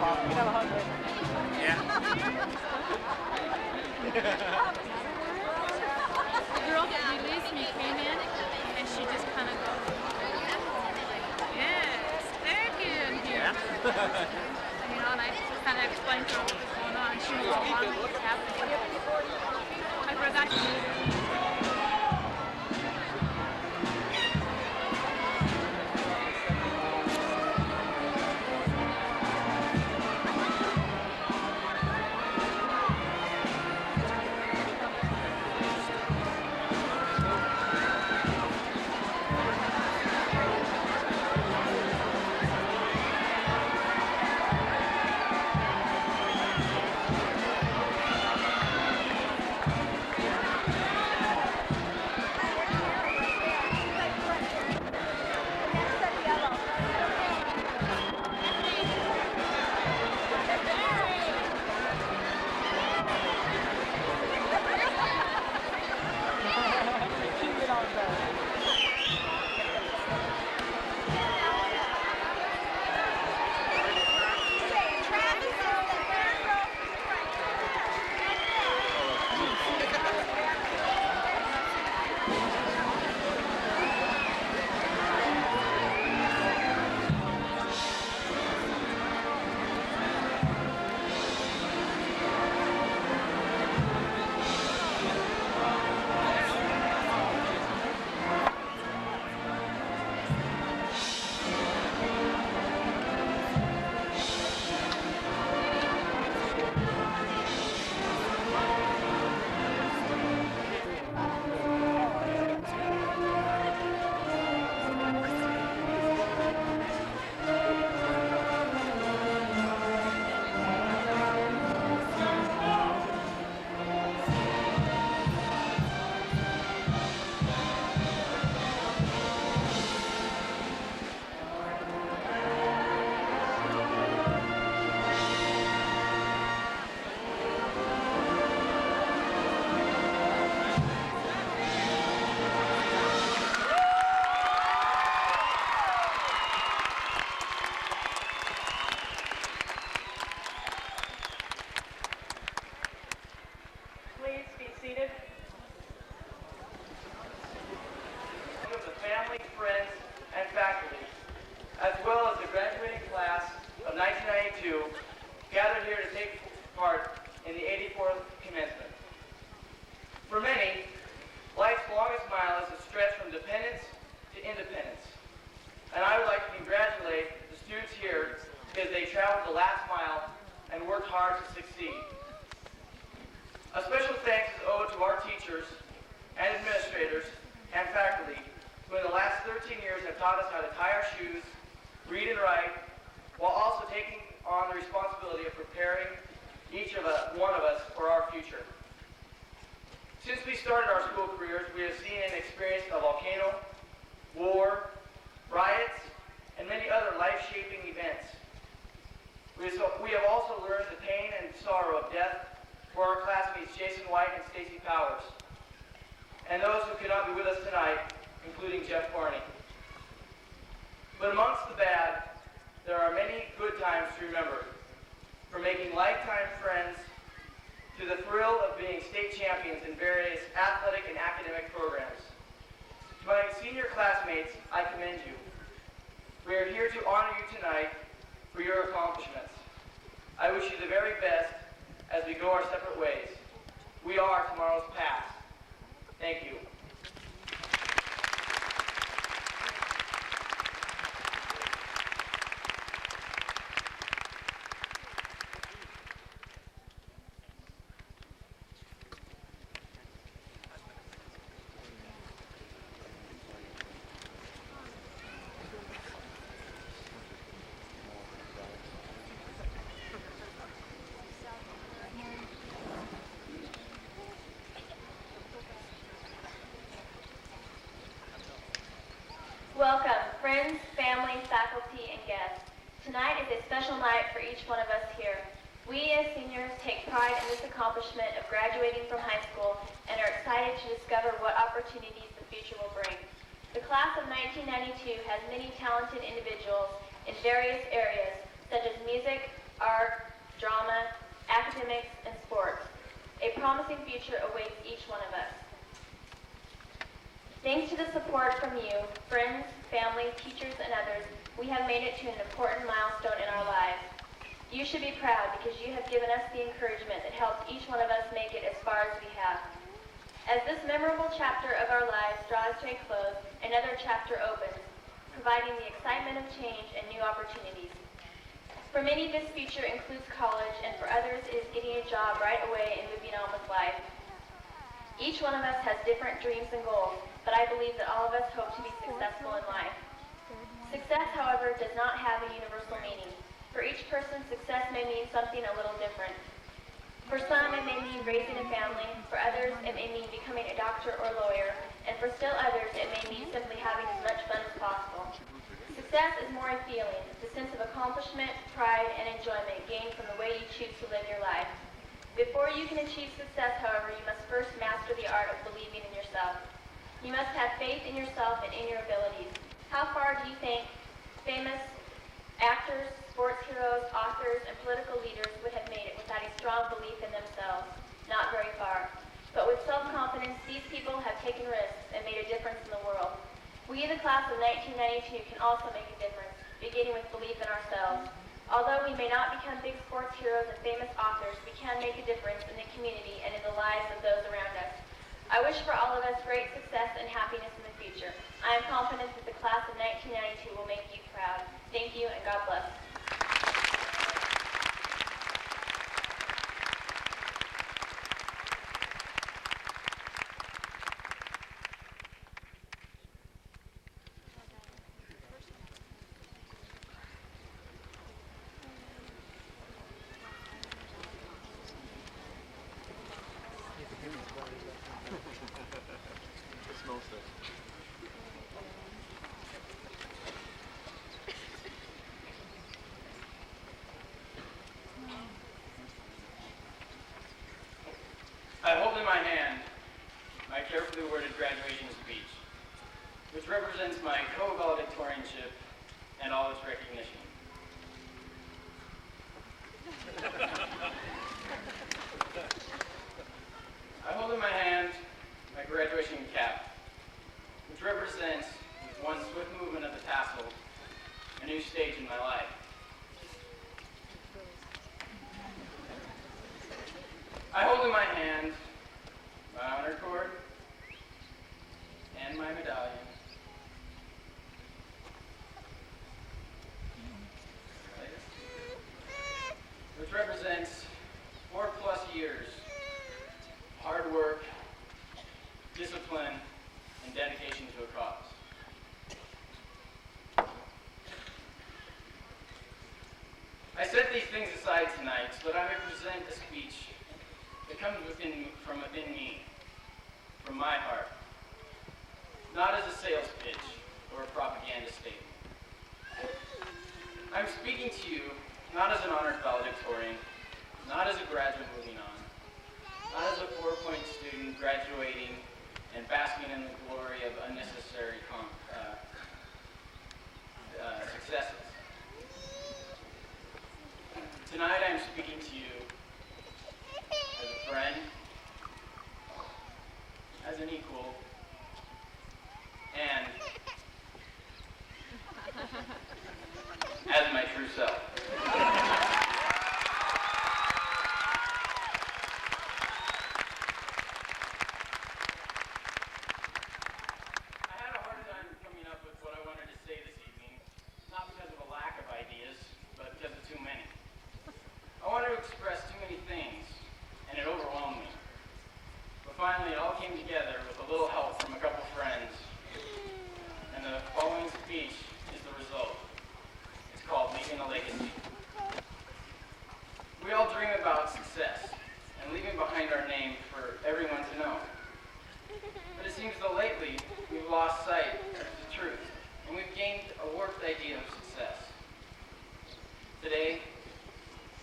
Yeah. The girl that released me came in and she just kind of goes, yes, thank you in here. Yeah. And I kind of explained to her what was going on. She was all on what was happening. I forgot to do that. Please be seated. Of the family, friends, and faculty, as well as the graduating class of 1992, gathered here to take part in the 84th commencement. For many, life's longest mile is a stretch from dependence to independence. And I would like to congratulate the students here because they traveled the last mile and worked hard to succeed. A special thanks is owed to our teachers and administrators and faculty who in the last 13 years have taught us how to tie our shoes, read and write, while also taking on the responsibility of preparing one of us for our future. Since we started our school careers, we have seen and experienced a volcano, war, riots, and many other life-shaping events. We have also learned the pain and sorrow of death for our classmates Jason White and Stacy Powers, and those who could not be with us tonight, including Jeff Barney. But amongst the bad, there are many good times to remember, from making lifetime friends to the thrill of being state champions in various athletic and academic programs. To my senior classmates, I commend you. We are here to honor you tonight for your accomplishments. I wish you the very best as we go our separate ways. We are tomorrow's past. Thank you. Welcome, friends, family, faculty, and guests. Tonight is a special night for each one of us here. We as seniors take pride in this accomplishment of graduating from high school and are excited to discover what opportunities the future will bring. The class of 1992 has many talented individuals in various areas such as music, art, drama, academics, and sports. A promising future awaits each one of us. Thanks to the support from you, friends, family, teachers, and others, we have made it to an important milestone in our lives. You should be proud because you have given us the encouragement that helped each one of us make it as far as we have. As this memorable chapter of our lives draws to a close, another chapter opens, providing the excitement of change and new opportunities. For many, this future includes college, and for others, it is getting a job right away and moving on with life. Each one of us has different dreams and goals, but I believe that all of us hope to be successful in life. Success, however, does not have a universal meaning. For each person, success may mean something a little different. For some, it may mean raising a family. For others, it may mean becoming a doctor or lawyer. And for still others, it may mean simply having as much fun as possible. Success is more a feeling, the sense of accomplishment, pride, and enjoyment gained from the way you choose to live your life. Before you can achieve success, however, you must first master the art of believing in yourself. You must have faith in yourself and in your abilities. How far do you think famous actors, sports heroes, authors, and political leaders would have made it without a strong belief in themselves? Not very far. But with self-confidence, these people have taken risks and made a difference in the world. We, the class of 1992, can also make a difference, beginning with belief in ourselves. Although we may not become big sports heroes and famous authors, we can make a difference in the community and in the lives of those around us. I wish for all of us great success and happiness in the future. I am confident that the class of 1992 will make you proud. Thank you, and God bless. I hold in my hand my carefully worded graduation speech, which represents my co-valedictorianship and all its recognition. I hold in my hand my graduation cap, which represents, with one swift movement of the tassel, a new stage in my life. I hold in my hand my honor cord and my medallion. Which represents 4+ years of hard work, discipline, and dedication to a cause. I set these things aside tonight so that I may present a speech that comes from within me, from my heart, not as a sales pitch or a propaganda statement. I'm speaking to you not as an honored valedictorian, not as a graduate moving on, not as a 4-point student graduating and basking in the glory of unnecessary successes. Tonight I'm speaking to you as a friend, as an equal, and as my true self. I had a hard time coming up with what I wanted to say this evening, not because of a lack of ideas, but because of too many. I wanted to express too many things, and it overwhelmed me. But finally, it all came together with a little help from a couple friends, and the following speech is the result. It's called Leaving a Legacy. We all dream about success and leaving behind our name for everyone to know. But it seems that lately, we've lost sight of the truth, and we've gained a warped idea of success. Today,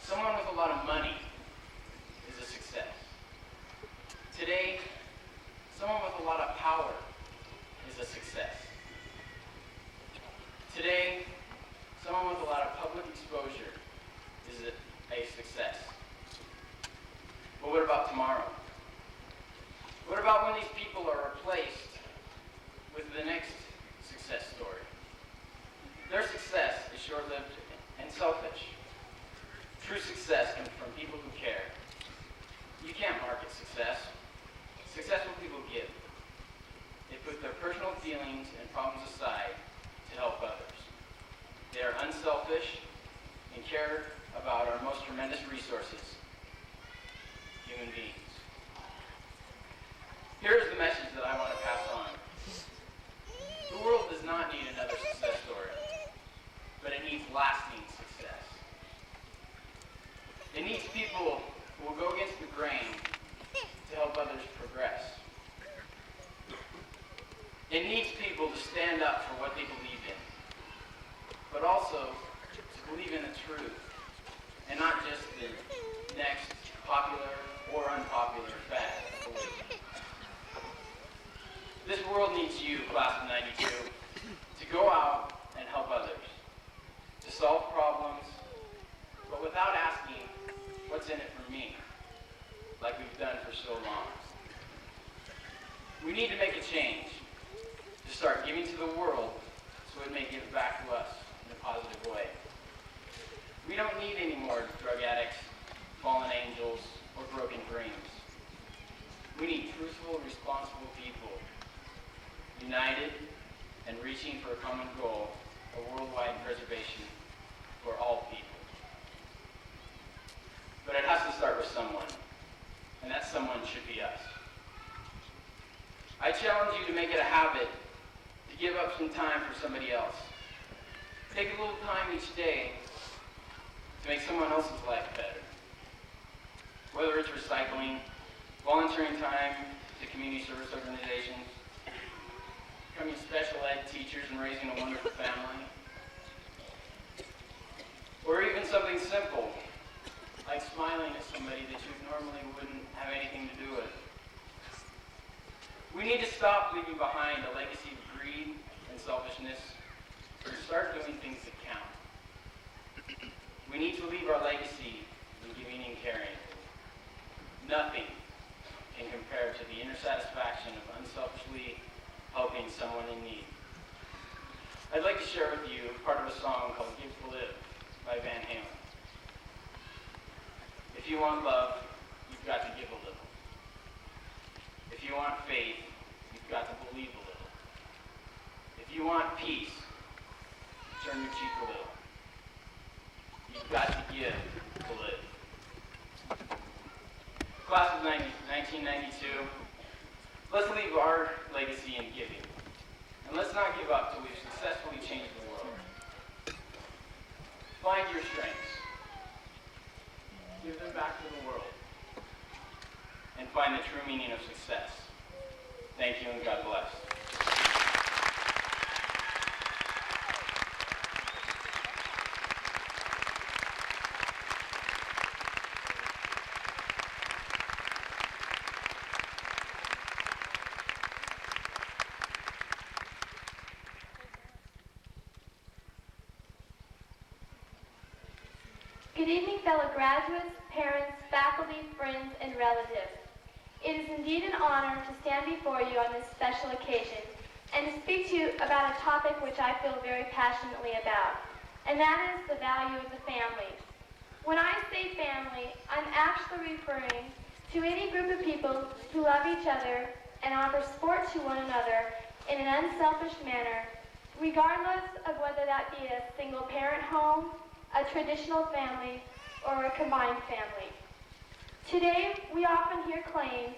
someone with a lot of money is a success. Today, someone with a lot of power is a success. Today, someone with a lot of public exposure is short-lived and selfish. True success comes from people who care. You can't market success. Successful people give. They put their personal feelings and problems aside to help others. They are unselfish and care about our most tremendous resources, human beings. Here's the message that I want to pass on. The world does not need another success story, but it needs lasting success. It needs people who will go against the grain to help others progress. It needs people to stand up for what they believe in, but also to believe in the truth, and not just the next popular or unpopular fad of belief. This world needs you, class of '92, to go out and help others, to solve problems, but without asking, what's in it for me, like we've done for so long. We need to make a change, to start giving to the world so it may give back to us in a positive way. We don't need any more drug addicts, fallen angels, or broken dreams. We need truthful, responsible people, united and reaching for a common goal of worldwide preservation for all people. But it has to start with someone, and that someone should be us. I challenge you to make it a habit to give up some time for somebody else. Take a little time each day to make someone else's life better. Whether it's recycling, volunteering time to community service organizations, becoming special ed teachers and raising a wonderful family, or even something simple, like smiling at somebody that you normally wouldn't have anything to do with. We need to stop leaving behind a legacy of greed and selfishness and start doing things that count. We need to leave our legacy in giving and caring. Nothing can compare to the inner satisfaction of unselfishly helping someone in need. I'd like to share with you part of a song called Give to Live by Van Halen. If you want love, you've got to give a little. If you want faith, you've got to believe a little. If you want peace, turn your cheek a little. You've got to give to live. Class of 1992, let's leave our legacy in giving. And let's not give up till we've successfully changed the world. Find your strengths. Give them back to the world. And find the true meaning of success. Thank you and God bless. Good evening, fellow graduates, parents, faculty, friends, and relatives. It is indeed an honor to stand before you on this special occasion and to speak to you about a topic which I feel very passionately about, and that is the value of the family. When I say family, I'm actually referring to any group of people who love each other and offer support to one another in an unselfish manner, regardless of whether that be a single-parent home, a traditional family, or a combined family. Today, we often hear claims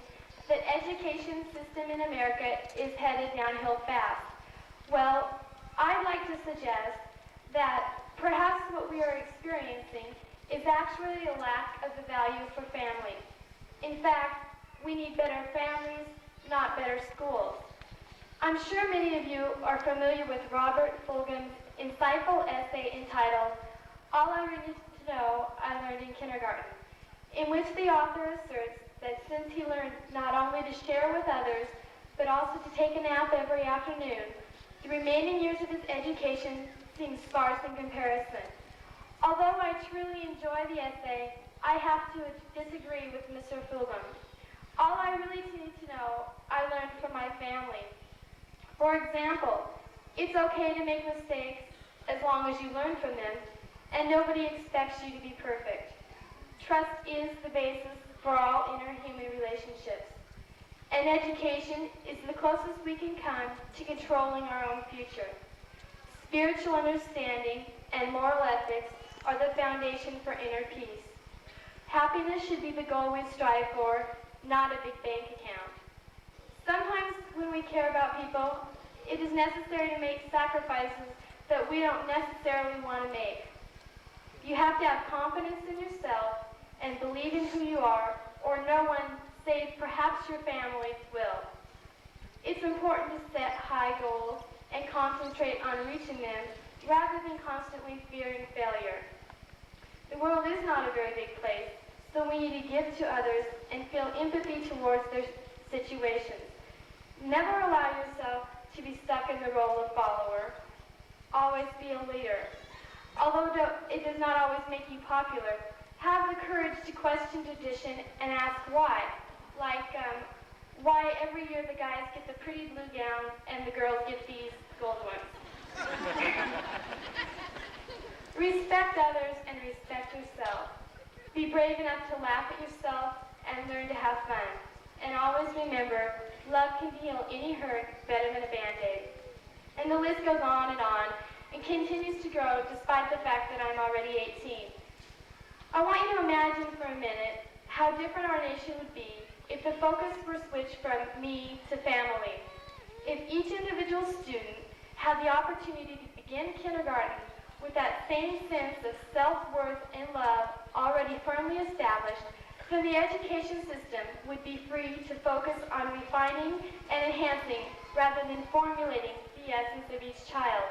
that education system in America is headed downhill fast. Well, I'd like to suggest that perhaps what we are experiencing is actually a lack of the value for family. In fact, we need better families, not better schools. I'm sure many of you are familiar with Robert Fulghum's insightful essay entitled All I Needed to Know, I Learned in Kindergarten, in which the author asserts that since he learned not only to share with others, but also to take a nap every afternoon, the remaining years of his education seem sparse in comparison. Although I truly enjoy the essay, I have to disagree with Mr. Fulghum. All I really need to know, I learned from my family. For example, it's okay to make mistakes, as long as you learn from them, and nobody expects you to be perfect. Trust is the basis for all interhuman relationships, and education is the closest we can come to controlling our own future. Spiritual understanding and moral ethics are the foundation for inner peace. Happiness should be the goal we strive for, not a big bank account. Sometimes when we care about people, it is necessary to make sacrifices that we don't necessarily want to make. You have to have confidence in yourself and believe in who you are, or no one, save perhaps your family, will. It's important to set high goals and concentrate on reaching them rather than constantly fearing failure. The world is not a very big place, so we need to give to others and feel empathy towards their situations. Never allow yourself to be stuck in the role of follower. Always be a leader. Although it does not always make you popular, have the courage to question tradition and ask why. Like, why every year the guys get the pretty blue gown and the girls get these gold ones. Respect others and respect yourself. Be brave enough to laugh at yourself and learn to have fun. And always remember, love can heal any hurt better than a Band-Aid. And the list goes on and continues to grow despite the fact that I'm already 18. I want you to imagine for a minute how different our nation would be if the focus were switched from me to family. If each individual student had the opportunity to begin kindergarten with that same sense of self-worth and love already firmly established, then the education system would be free to focus on refining and enhancing rather than formulating the essence of each child.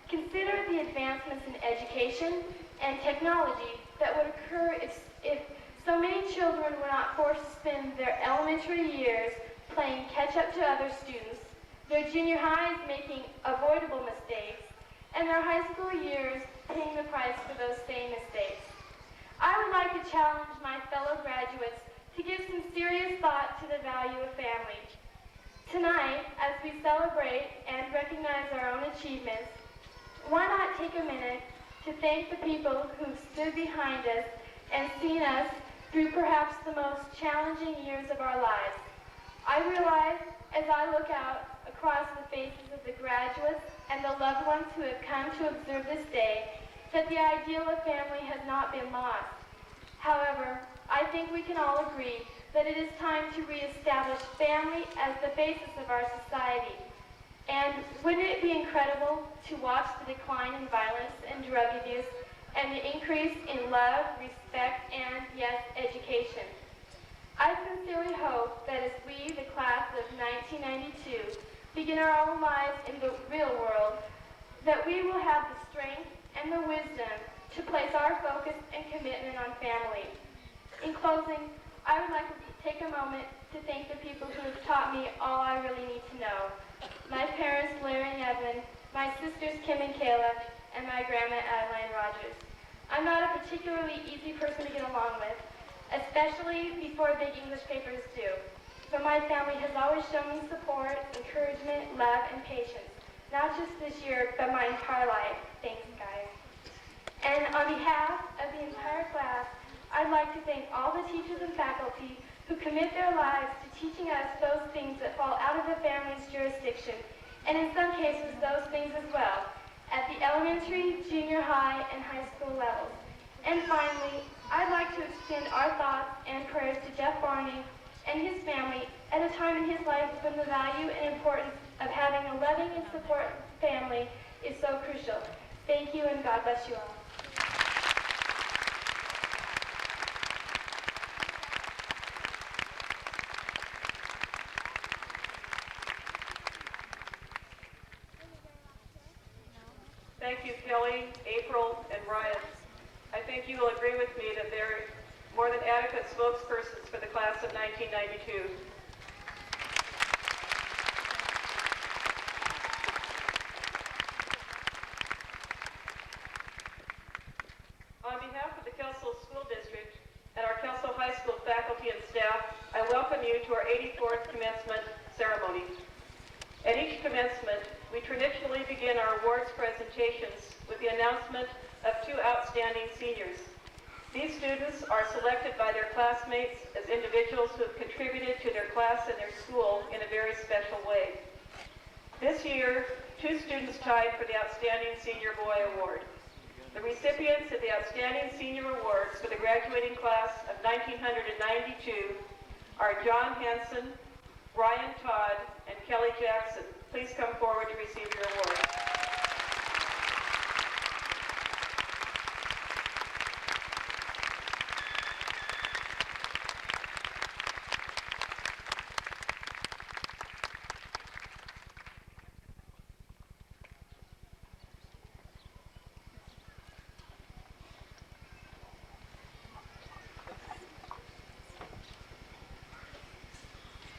Consider the advancements in education and technology that would occur if so many children were not forced to spend their elementary years playing catch-up to other students, their junior highs making avoidable mistakes, and their high school years paying the price for those same mistakes. I would like to challenge my fellow graduates to give some serious thought to the value of family. Tonight, as we celebrate and recognize our own achievements, why not take a minute to thank the people who've stood behind us and seen us through perhaps the most challenging years of our lives. I realize as I look out across the faces of the graduates and the loved ones who have come to observe this day that the ideal of family has not been lost. However, I think we can all agree that it is time to reestablish family as the basis of our society. And wouldn't it be incredible to watch the decline in violence and drug abuse and the increase in love, respect, and, yes, education? I sincerely hope that as we, the class of 1992, begin our own lives in the real world, that we will have the strength and the wisdom to place our focus and commitment on family. In closing, I would like to take a moment to thank the people who have taught me all I really need to know. My parents, Larry and Evan, my sisters, Kim and Kayla, and my grandma, Adeline Rogers. I'm not a particularly easy person to get along with, especially before big English papers due. But my family has always shown me support, encouragement, love, and patience. Not just this year, but my entire life. Thanks, guys. And on behalf of the entire class, I'd like to thank all the teachers and faculty who commit their lives to teaching us those things that fall out of the family's jurisdiction, and in some cases, those things as well, at the elementary, junior high, and high school levels. And finally, I'd like to extend our thoughts and prayers to Jeff Barney and his family at a time in his life when the value and importance of having a loving and supportive family is so crucial. Thank you, and God bless you all. Thank you, Kelly, April, and Ryan. I think you will agree with me that they're more than adequate spokespersons for the class of 1992. On behalf of the Kelso School District and our Kelso High School faculty and staff, I welcome you to our 84th commencement ceremony. At each commencement, we traditionally begin our awards presentations with the announcement of two outstanding seniors. These students are selected by their classmates as individuals who have contributed to their class and their school in a very special way. This year, two students tied for the Outstanding Senior Boy Award. The recipients of the Outstanding Senior Awards for the graduating class of 1992 are John Hanson, Brian Todd, and Kelly Jackson. Please come forward to receive your award.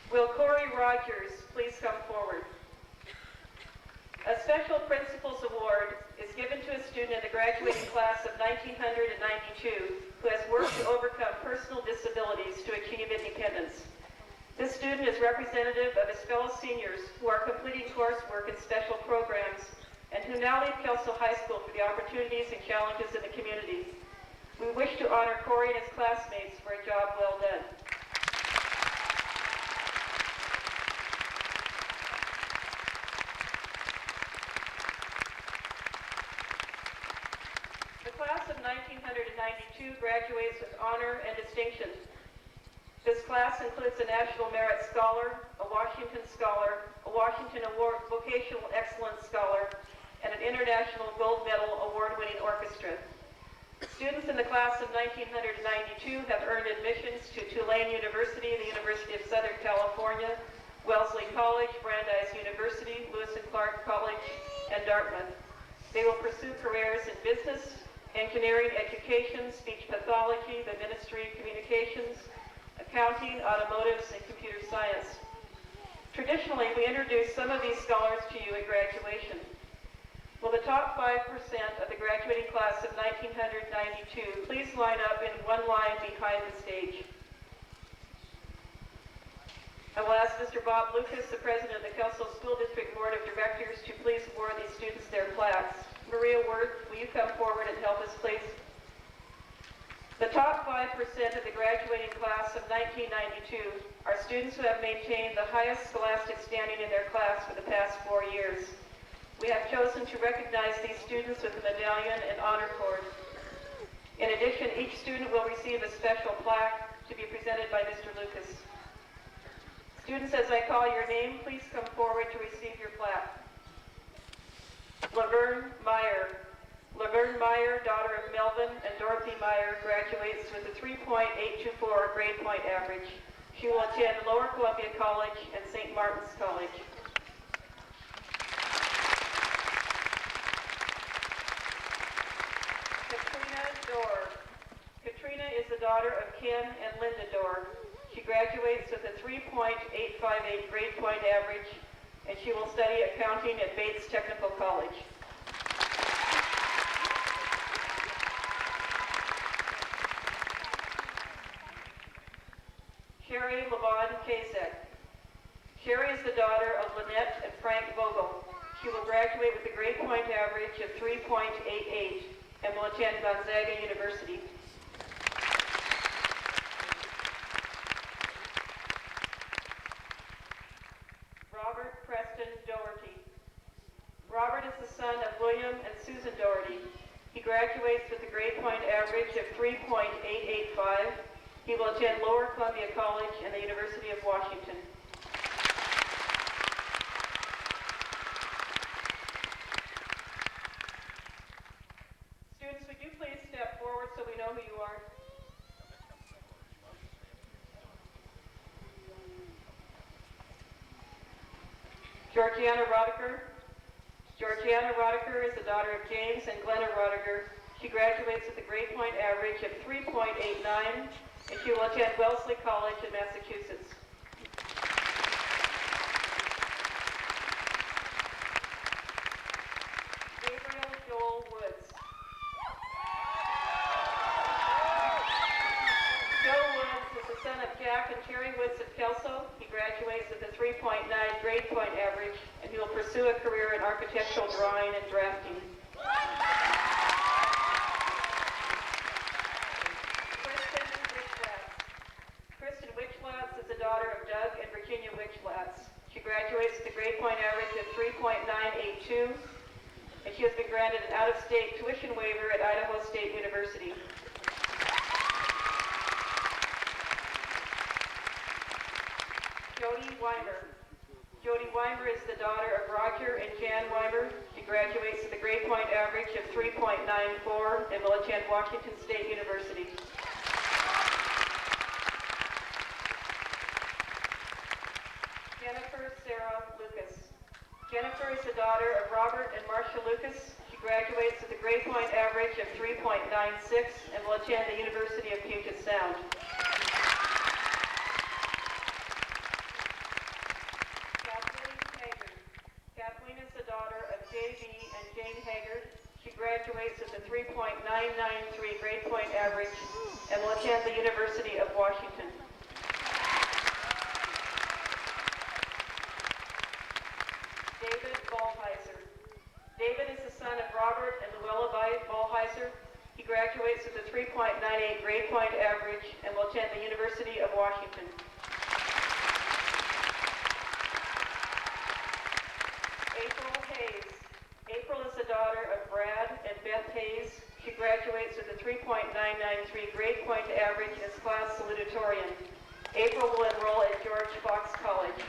Will Corey Rogers please come forward? A Special Principals Award is given to a student in the graduating class of 1992 who has worked to overcome personal disabilities to achieve independence. This student is representative of his fellow seniors who are completing coursework in special programs and who now leave Kelso High School for the opportunities and challenges in the community. We wish to honor Corey and his classmates for a job well done. The class of 1992 graduates with honor and distinction. This class includes a National Merit Scholar, a Washington Scholar, a Washington Award Vocational Excellence Scholar, and an International Gold Medal award-winning orchestra. Students in the class of 1992 have earned admissions to Tulane University, the University of Southern California, Wellesley College, Brandeis University, Lewis and Clark College, and Dartmouth. They will pursue careers in business, engineering, education, speech pathology, the ministry, communications, accounting, automotives, and computer science. Traditionally, we introduce some of these scholars to you at graduation. Will the top 5% of the graduating class of 1992 please line up in one line behind the stage? I will ask Mr. Bob Lucas, the president of the Kelso School District Board of Directors, to please award these students their plaques. Maria Worth, will you come forward and help us, please? The top 5% of the graduating class of 1992 are students who have maintained the highest scholastic standing in their class for the past 4 years. We have chosen to recognize these students with a medallion and honor cord. In addition, each student will receive a special plaque to be presented by Mr. Lucas. Students, as I call your name, please come forward to receive your plaque. Laverne Meyer. Laverne Meyer, daughter of Melvin and Dorothy Meyer, graduates with a 3.824 grade point average. She will attend Lower Columbia College and St. Martin's College. Katrina Dorr. Katrina is the daughter of Ken and Linda Dorr. She graduates with a 3.858 grade point average, and she will study accounting at Bates Technical College. Sherry Lavon Kazek. Sherry is the daughter of Lynette and Frank Vogel. She will graduate with a grade point average of 3.88 and will attend Gonzaga University. Robert Preston Doherty. Robert is the son of William and Susan Doherty. He graduates with a grade point average of 3.885. He will attend Lower Columbia College and the University of Washington. Students, would you please step forward so we know who you are? Georgiana Rodeker. Georgiana Rodeker is the daughter of James and Glenna Rodeker. She graduates with a grade point average of 3.89, and she will attend Wellesley College in Massachusetts. Gabriel Joel Woods. Joe Woods is the son of Jack and Terry Woods of Kelso. He graduates with a 3.9 grade point average, and he He will pursue a career in architectural drawing and drafting. Kristen Wichlats is the daughter of Doug and Virginia Wichlats. She graduates with a grade point average of 3.982, and she has been granted an out-of-state tuition waiver at Idaho State University. Jody Weimer. Jody Weimer is the daughter of Roger and Jan Weimer. She graduates with a grade point average of 3.94 and will attend Washington State University. Jennifer Sarah Lucas. Jennifer is the daughter of Robert and Marcia Lucas. She graduates with a grade point average of 3.96 and will attend the University of Puget Sound. Kathleen Haggard. Kathleen is the daughter of J.B. and Jane Haggard. She graduates with a 3.993 grade point average and will attend the University of Washington. David Ballheiser. David is the son of Robert and Luella Ballheiser. He graduates with a 3.98 grade point average and will attend the University of Washington. April Hayes. April is the daughter of Brad and Beth Hayes. She graduates with a 3.993 grade point average and is class salutatorian. April will enroll at George Fox College.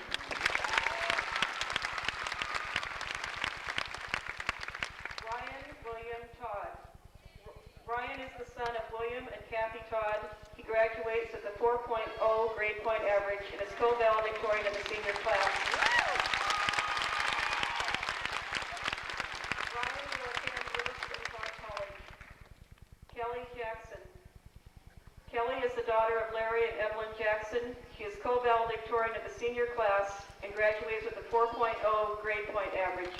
Ryan is the son of William and Kathy Todd. He graduates with a 4.0 grade point average and is co-valedictorian of the senior class. Ryan will attend University of College. Kelly Jackson. Kelly is the daughter of Larry and Evelyn Jackson. She is co-valedictorian of the senior class and graduates with a 4.0 grade point average.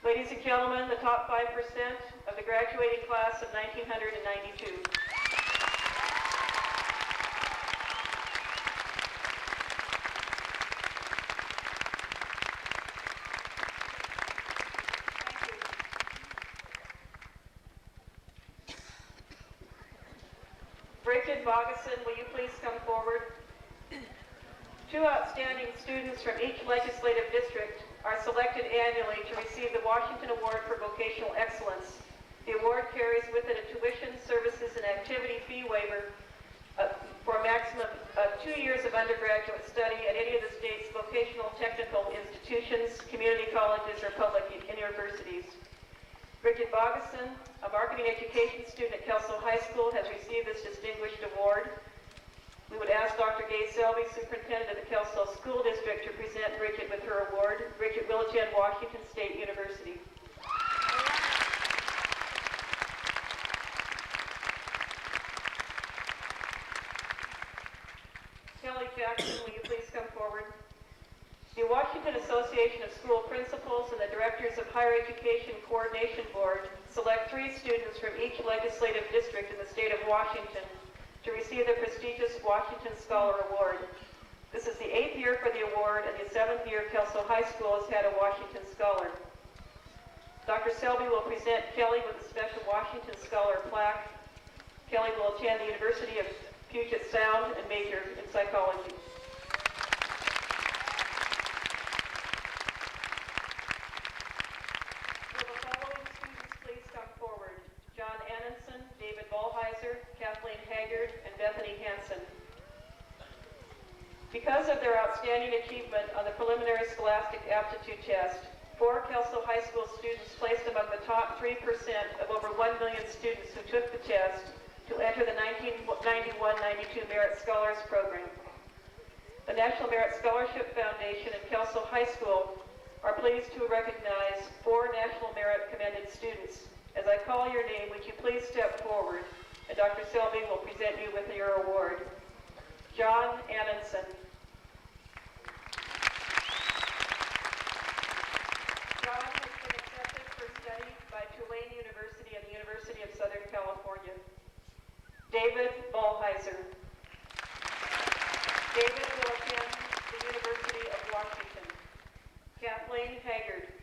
Ladies and gentlemen, the top 5% of the graduating class of 1992. Thank you. Bridget Bogason, will you please come forward? Two outstanding students from each legislative district are selected annually to receive the Washington Award for Vocational Excellence. The award carries with it a tuition, services, and activity fee waiver for a maximum of 2 years of undergraduate study at any of the state's vocational technical institutions, community colleges, or public universities. Bridget Bogason, a marketing education student at Kelso High School, has received this distinguished award. We would ask Dr. Gay Selby, Superintendent of the Kelso School District, to present Bridget with her award. Bridget will attend Washington State University. Kelly Jackson, will you please come forward? The Washington Association of School Principals and the Directors of Higher Education Coordination Board select 3 students from each legislative district in the state of Washington to receive the prestigious Washington Scholar Award. This is the 8th year for the award and the 7th year Kelso High School has had a Washington Scholar. Dr. Selby will present Kelly with a special Washington Scholar plaque. Kelly will attend the University of Puget Sound and major in psychology. Will the following students please come forward? John Annenson, David Ballheiser, Kathleen Haggard, and Bethany Hansen. Because of their outstanding achievement on the preliminary scholastic aptitude test, 4 Kelso High School students placed among the top 3% of over 1 million students who took the test to enter the 1991-92 Merit Scholars Program. The National Merit Scholarship Foundation and Kelso High School are pleased to recognize 4 National Merit Commended students. As I call your name, would you please step forward, and Dr. Selby will present you with your award. John Annenson. John has been accepted for study by Tulane Wayne University and the University of Southern California. David Ballheiser. David will attend the University of Washington. Kathleen Haggard.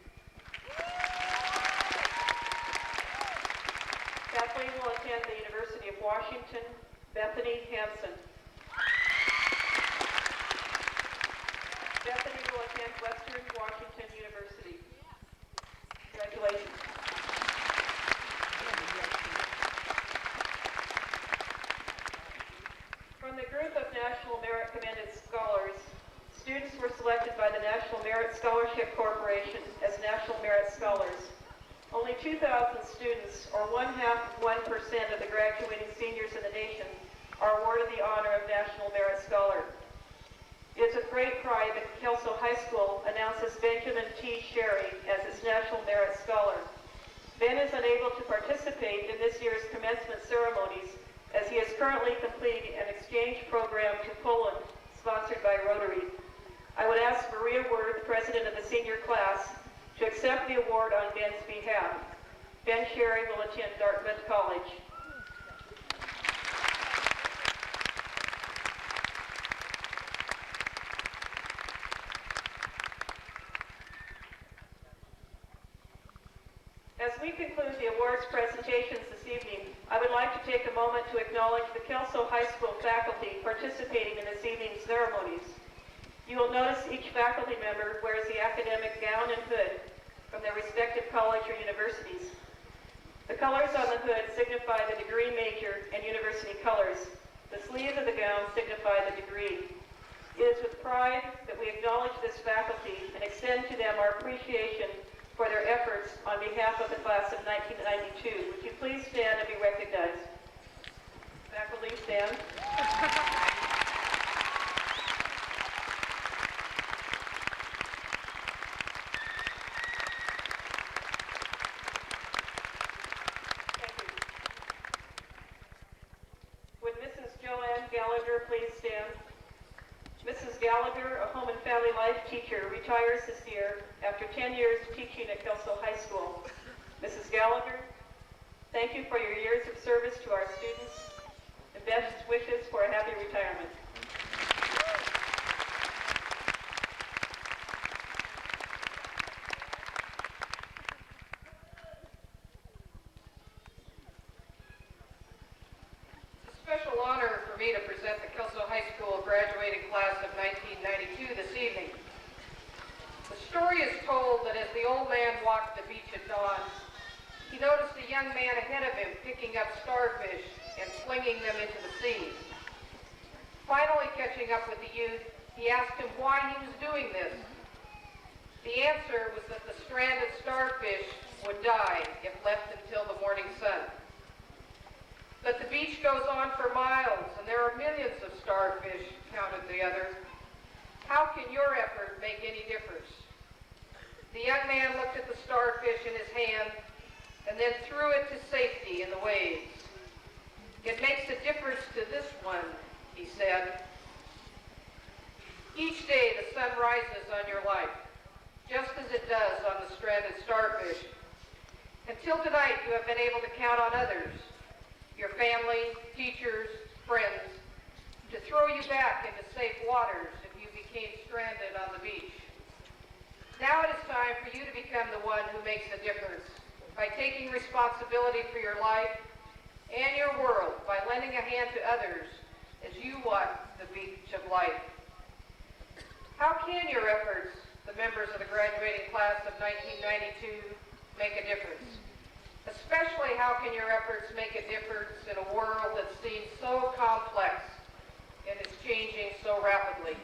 Kathleen will attend the University of Washington. Bethany Hansen. Bethany will attend Western Washington University. Congratulations. From the group of National Merit Commended Scholars, students were selected by the National Merit Scholarship Corporation as National Merit Scholars. Only 2,000 students, or 1/2 of 1% of the graduating seniors in the nation, are awarded the honor of National Merit Scholar. It is with great pride that Kelso High School announces Benjamin T. Sherry as its National Merit Scholar. Ben is unable to participate in this year's commencement ceremonies as he is currently completing an exchange program to Poland sponsored by Rotary. I would ask Maria Worth, president of the senior class, to accept the award on Ben's behalf. Ben Sherry will attend Dartmouth College. As we conclude the awards presentations this evening, I would like to take a moment to acknowledge the Kelso High School faculty participating in this evening's ceremonies. You will notice each faculty member wears the academic gown and hood from their respective college or universities. The colors on the hood signify the degree major and university colors. The sleeves of the gown signify the degree. It is with pride that we acknowledge this faculty and extend to them our appreciation for their efforts on behalf of the class of 1992. Would you please stand and be recognized? Faculty, stand. Thank you. Would Mrs. Joanne Gallagher please stand? Mrs. Gallagher, a home and family life teacher, retires this year after 10 years teaching at Kelso High School. Mrs. Gallagher, thank you for your years of service to our students and best wishes for a happy retirement. It's a special honor for me to present the Kelso High School graduating class of 1992 this evening. The story is told that as the old man walked the beach at dawn, he noticed a young man ahead of him picking up starfish and flinging them into the sea. Finally catching up with the youth, he asked him why he was doing this. The answer was that the stranded starfish would die if left until the morning sun. But the beach goes on for miles, and there are millions of starfish, counted the other. How can your effort make any difference? The young man looked at the starfish in his hand and then threw it to safety in the waves. It makes a difference to this one, he said. Each day the sun rises on your life, just as it does on the stranded starfish. Until tonight you have been able to count on others, your family, teachers, friends, to throw you back into safe waters if you became stranded on the beach. Now it is time for you to become the one who makes a difference by taking responsibility for your life and your world by lending a hand to others as you walk the beach of life. How can your efforts, the members of the graduating class of 1992, make a difference? Especially, how can your efforts make a difference in a world that seems so complex and is changing so rapidly?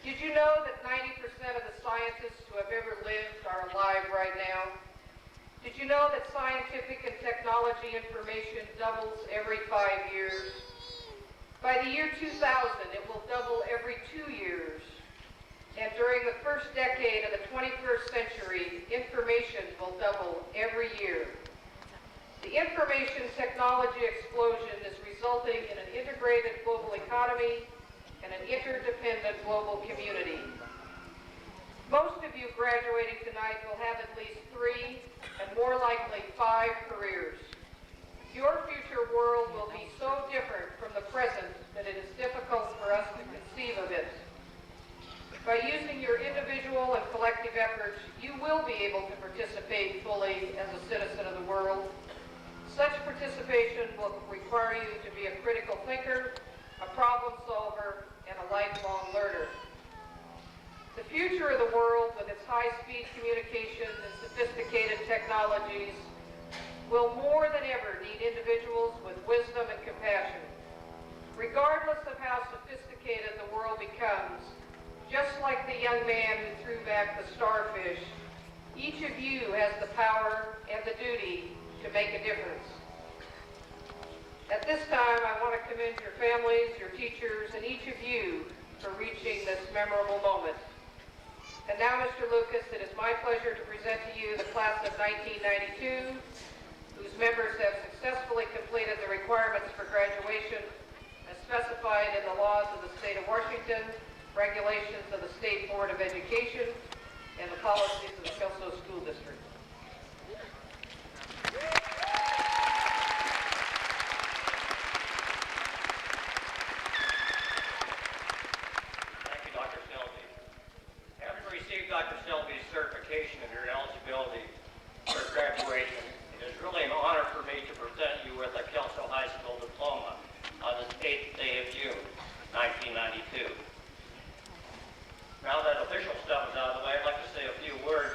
Did you know that 90% of the scientists who have ever lived are alive right now? Did you know that scientific and technology information doubles every 5 years? By the year 2000, it will double every 2 years. And during the first decade of the 21st century, information will double every year. The information technology explosion is resulting in an integrated global economy and an interdependent global community. Most of you graduating tonight will have at least 3 and more likely 5 careers. Your future world will be so different from the present that it is difficult for us to conceive of it. By using your individual and collective efforts, you will be able to participate fully as a citizen of the world. Such participation will require you to be a critical thinker, a problem solver, and a lifelong learner. The future of the world, with its high-speed communications and sophisticated technologies, will more than ever need individuals with wisdom and compassion. Regardless of how sophisticated the world becomes, just like the young man who threw back the starfish, each of you has the power and the duty to make a difference. At this time, I want to commend your families, your teachers, and each of you for reaching this memorable moment. And now, Mr. Lucas, it is my pleasure to present to you the class of 1992, whose members have successfully completed the requirements for graduation as specified in the laws of the state of Washington, regulations of the State Board of Education, and the policies of the Kelso School District. Thank you, Dr. Selby. Having received Dr. Selby's certification of your eligibility for graduation, it is really an honor for me to present you with a Kelso High School diploma on the 8th day of June, 1992. Now that official stuff is out of the way, I'd like to say a few words.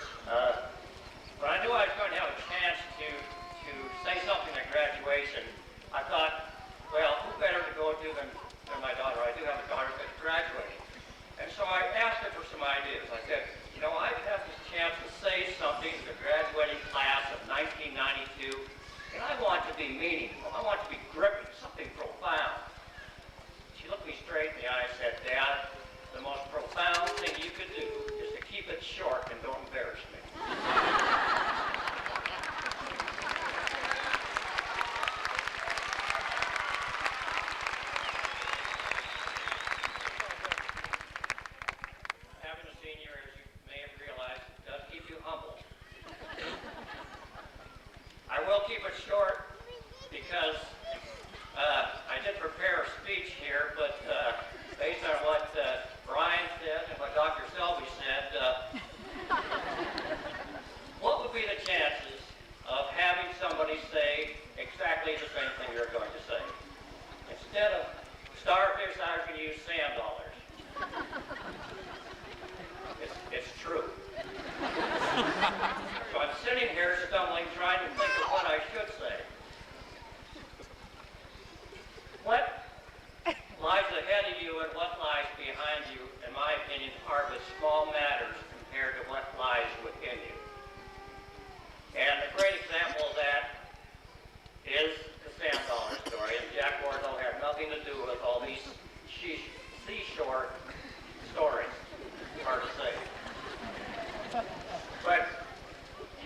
When I knew I was going to have a chance to say something at graduation, I thought, well, who better to go to than my daughter? I do have a daughter that's graduating. And so I asked her for some ideas. I said, you know, I've had this chance to say something to the graduating class of 1992, and I want to be meaningful. I want to be gripping, something profound. She looked me straight in the eye and said, Dad, the most profound thing you could do is to keep it short and don't embarrass me. Having a senior, as you may have realized, does keep you humble. I will keep it short because I did prepare a speech here, but based on what Brian said and what Dr. Selby said, what would be the chances of having somebody say exactly the same thing you're going to say? Instead of starfish, I was going to use sand dollars. It's true. So I'm sitting here stumbling, trying to think of what I should say. What lies ahead of you and what lies behind you, in my opinion, are but small matters compared to what lies within you. And a great example of that is the sand dollar story. And Jack Wardlow had nothing to do with all these seashore stories. Hard to say. But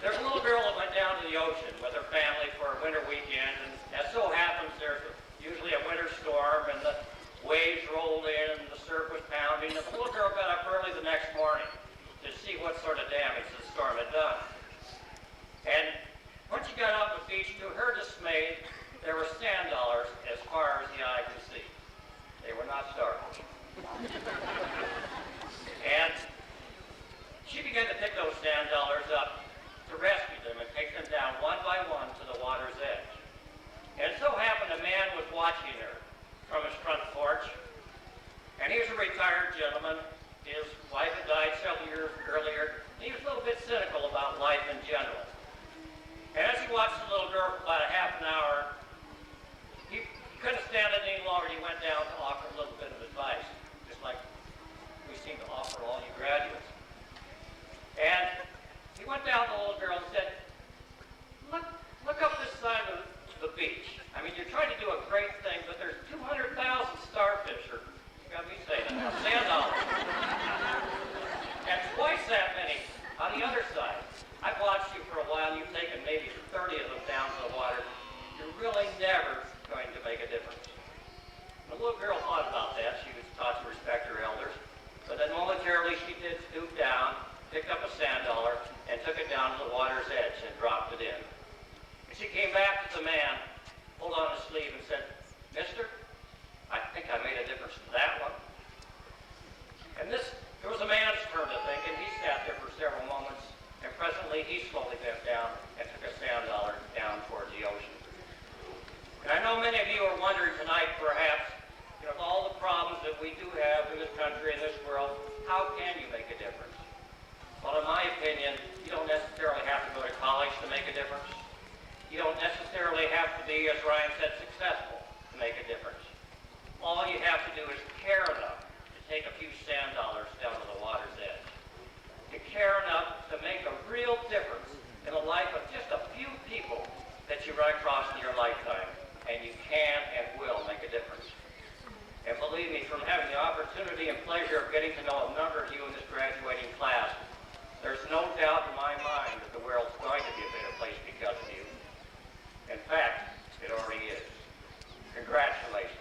there's a little girl that went down to the ocean with her family for a winter weekend, and as so happens, there's usually a winter storm, and the waves rolled in, and the surf was pounding, and the little girl got up early the next morning to see what sort of damage the storm had done. And when she got out on the beach, to her dismay, there were sand dollars as far as the eye could see. They were not starfish. And she began to pick those sand dollars up to rescue them and take them down one by one to the water's edge. And it so happened a man was watching her from his front porch, and he was a retired gentleman. His wife had died several years earlier, and he was a little bit cynical about life in general. And as he watched the little girl for about a half an hour, he couldn't stand it any longer. He went down to offer a little bit of advice, just like we seem to offer all you graduates. And he went down to the little girl and said, look up this side of the beach. I mean, you're trying to do a great thing, but there's 200,000 starfish, or you got me saying it now, sand dollars. And twice that many on the other side. I've watched you for a while, and you've taken maybe 30 of them down to the water. You're really never going to make a difference. The little girl thought about that. She was taught to respect her elders. But then momentarily she did stoop down picked up a sand dollar, and took it down to the water's edge and dropped it in. And she came back to the man, pulled on his sleeve, and said, "Mister, I think I made a difference to that one." And there was a man's turn to think, and he sat there for several moments, and presently he slowly bent down and took a sand dollar down towards the ocean. And I know many of you are wondering tonight, perhaps, with all the problems that we do have in this country and this world, how can you make a difference? Well, in my opinion, you don't necessarily have to go to college to make a difference. You don't necessarily have to be, as Ryan said, successful to make a difference. All you have to do is care enough to take a few sand dollars down to the water's edge. To care enough to make a real difference in the life of just a few people that you run across in your lifetime. And you can and will make a difference. And believe me, from having the opportunity and pleasure of getting to know a number of you in this graduating class, there's no doubt in my mind that the world's going to be a better place because of you. In fact, it already is. Congratulations.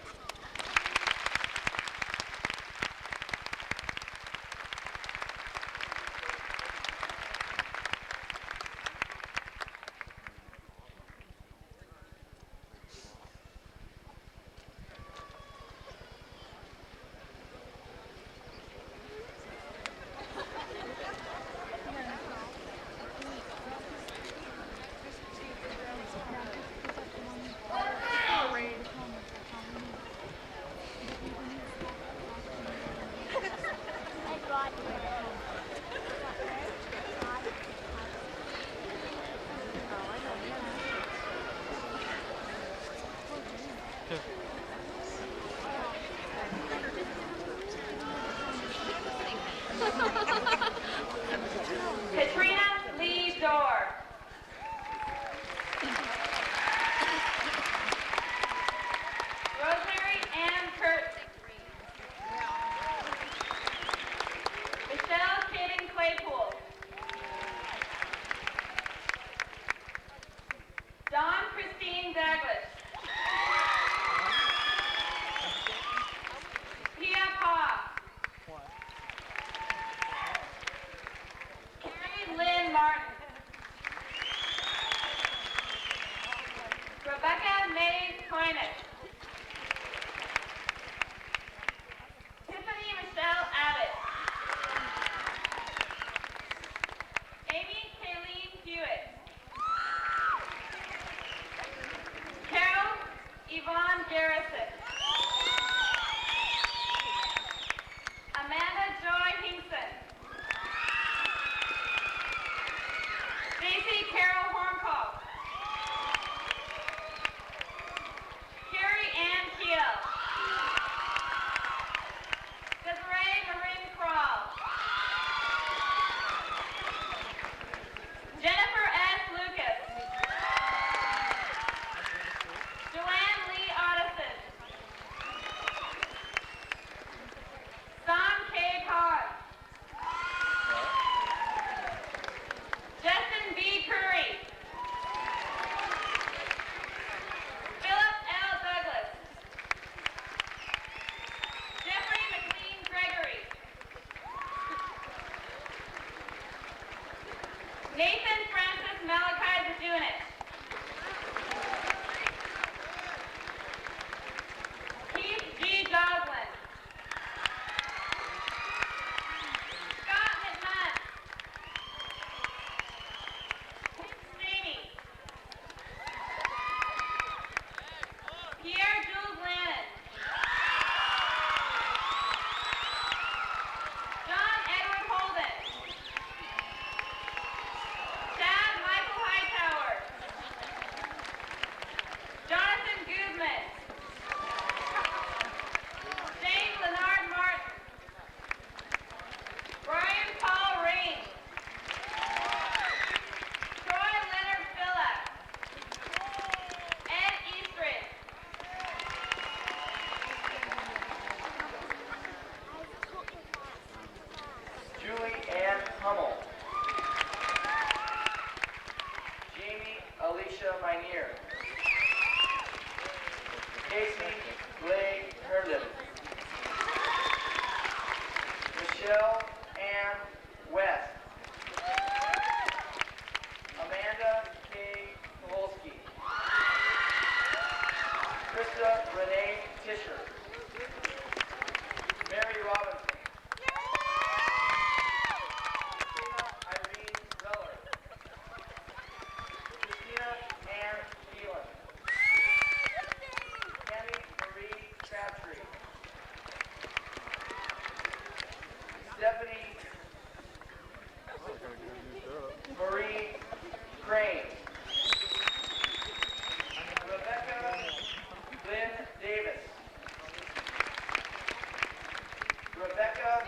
Rebecca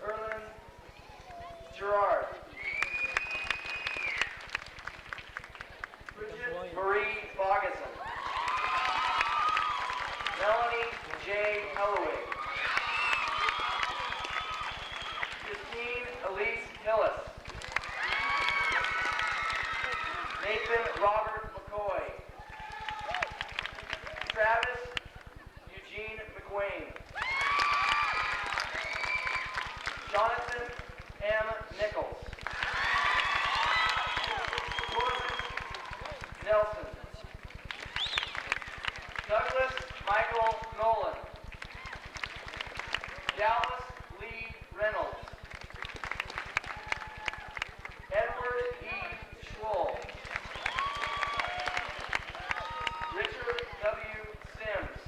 Erlin Gerard. Bridget Marie Bogason. Melanie J. Holloway. Christine Elise Hillis. Nathan Robert McCoy. Travis Eugene McWayne. Jonathan M. Nichols. Corbin Nelson. Douglas Michael Nolan. Dallas Lee Reynolds. Edward E. Schwoll. Richard W. Sims.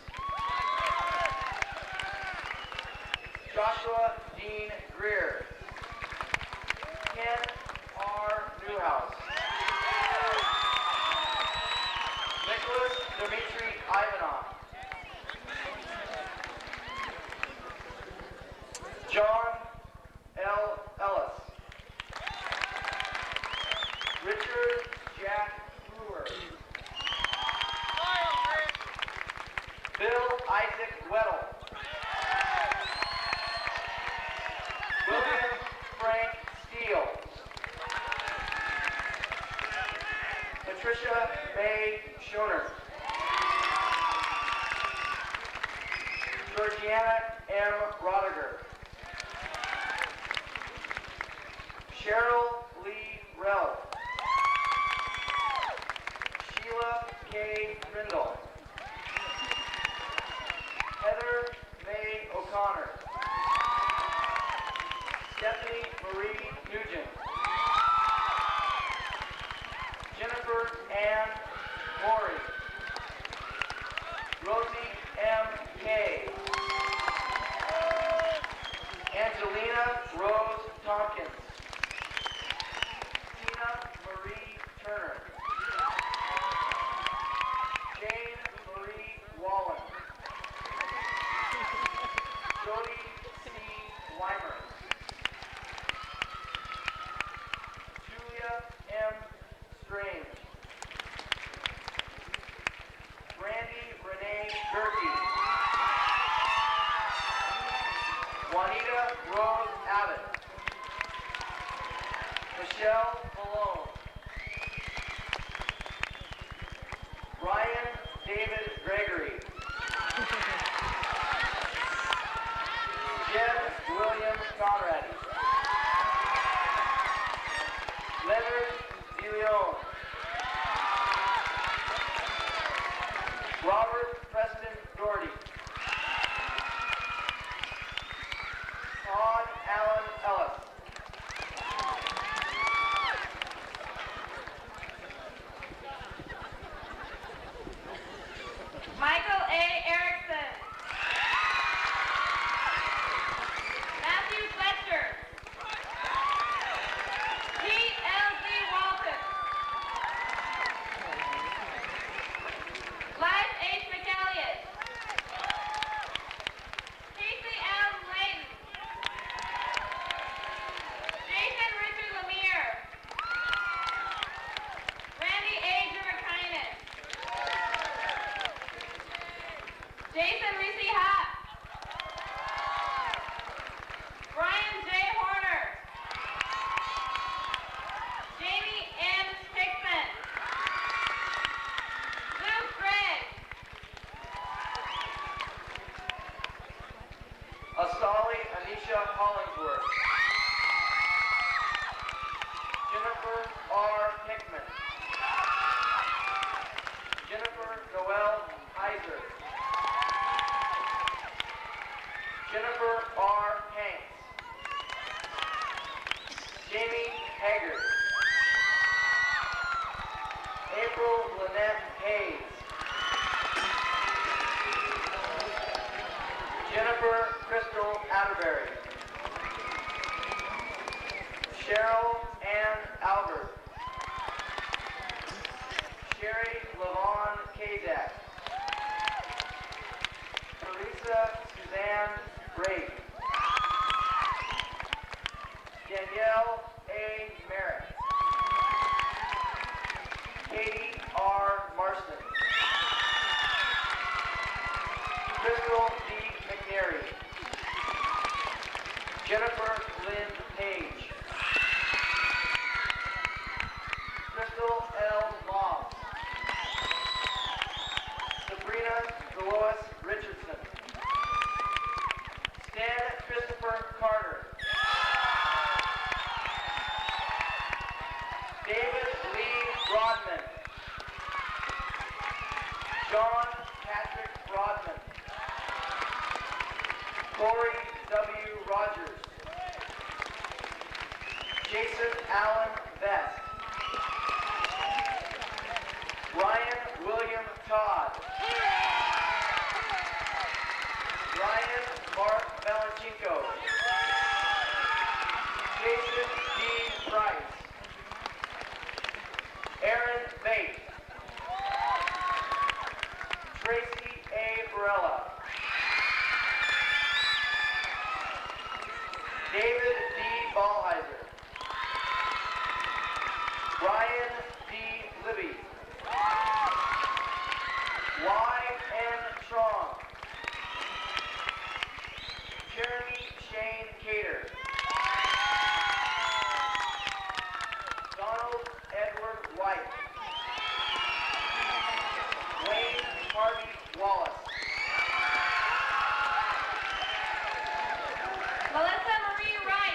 Joshua Dean Greer. Ken R. Newhouse. Nicholas Dmitry Ivanov. John L. Ellis. Richard Jack Brewer. Bill Isaac Weddle. William Frank Steele. Patricia May Schoner. Georgiana M. Rodiger. Cheryl Lee Rell. Sheila K. Rindle. Heather May O'Connor. Stephanie Marie Nugent. Jennifer Ann Morey. Rosie M. Kay. Angelina Rose Tompkins. Tina Marie Turner. Jane Marie Wallen. Jody C. Weimer. Julia M. Strange. Brandy Renee Gerke. Juanita Rose Abbott. Michelle Malone. Ryan David Gregory. Jeb William Conrad. Leonard DeLeon. Robert Preston Doherty. Todd Allen Ellis. Michael A. Erickson. Matthew Fletcher. Pete L.Z. Walton. Blythe H. McElliott. Casey M. Layton. Jason Richard Lemire. Randy A. Jurakainen. Jason Reese Happ. Brian J. Horner. Jamie M. Hickman. Luke Gregg. Asali Anisha Hollingsworth. Jennifer R. Hickman. Jennifer Noel Heiser. Jennifer R. Hanks. Jamie Haggard. April Lynette Hayes. Jennifer Crystal Atterbury. Cheryl Ann Albert. Sherry Lavon Kazak. Teresa Suzanne Brake. Jennifer Lynn Page. Crystal L. Moss. Sabrina Dolores Richardson. Stan Christopher Carter. David Lee Broadman. John Patrick Broadman. Corey W. Rogers. Jason Allen Vest. Ryan William Todd. Ryan Mark Valanchenko. Jason D. Price. Aaron Bate. Tracy A. Barella. David D. Ballheiser. Brian D. Libby. Y.N. Trong. Jeremy Shane Cater. Donald Edward White. Wayne Harvey Wallace. Melissa Marie Wright.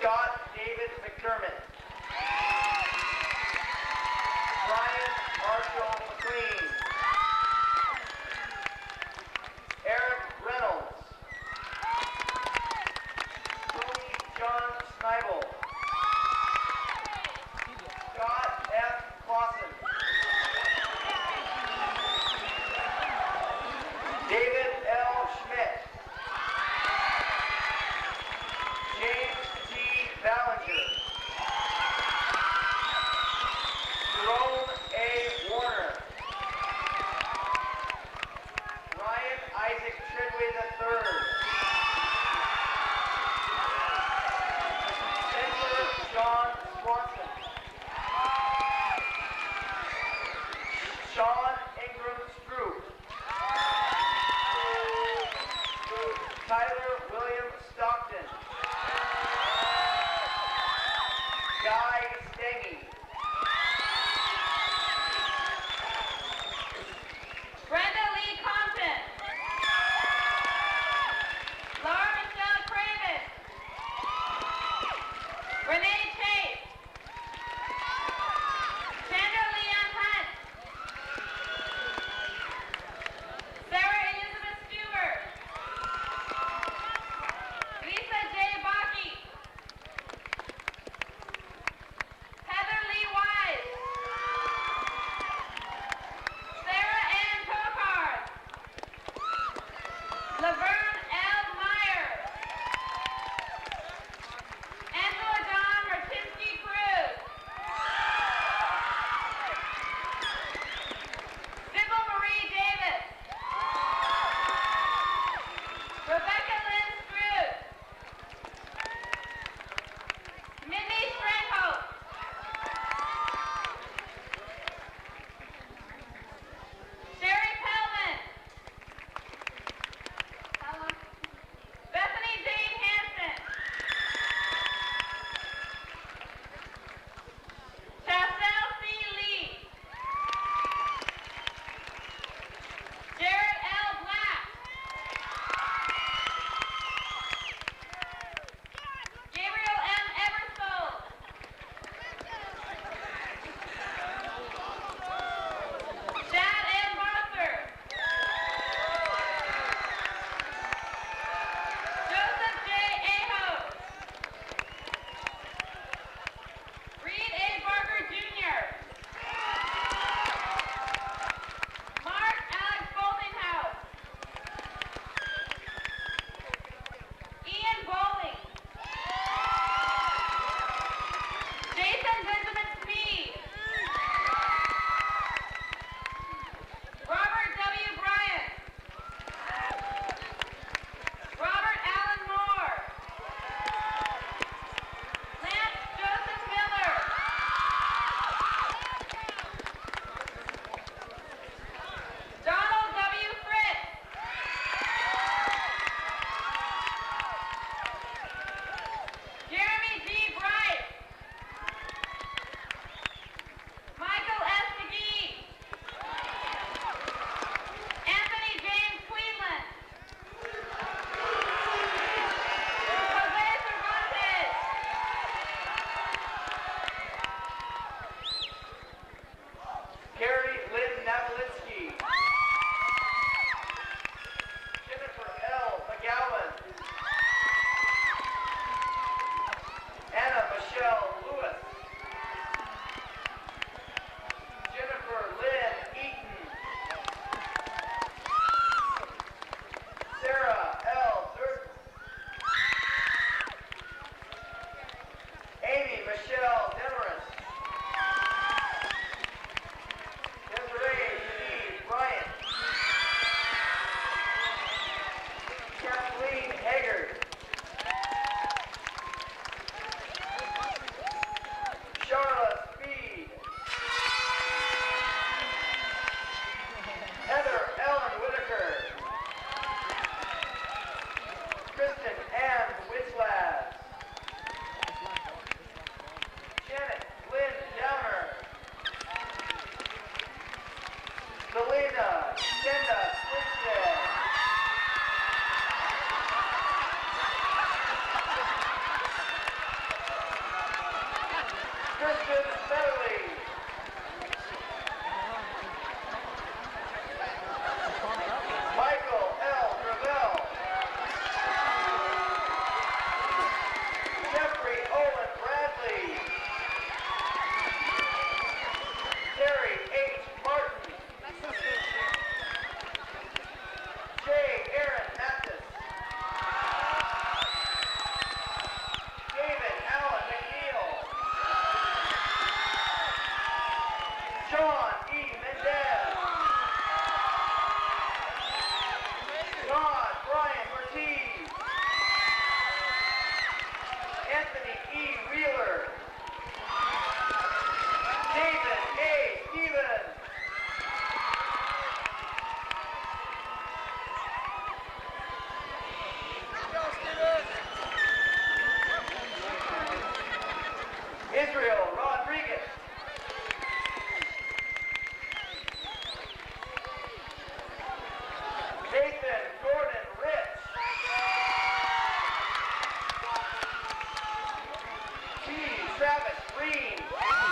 Scott David McDermott. Brian Marshall McLean. Eric Reynolds. Tony John Snibel. Scott F. Clausen. David L. Schmidt. James T. Ballinger. Jerome A. Warner. Ryan Isaac Treadway III. Spencer John Swanson. Sean Ingram Stroop. Tyler William Stockton. Guy Stengy. Brenda Lee Compton. Laura Michelle Craven. Renee Chase. Sandra Leon Hunt. Sarah Elizabeth Stewart. Lisa J. Baki. E. Wheeler. Nathan A. Stevens. Israel Rodriguez. Nathan Gordon Rich. T. Travis Green.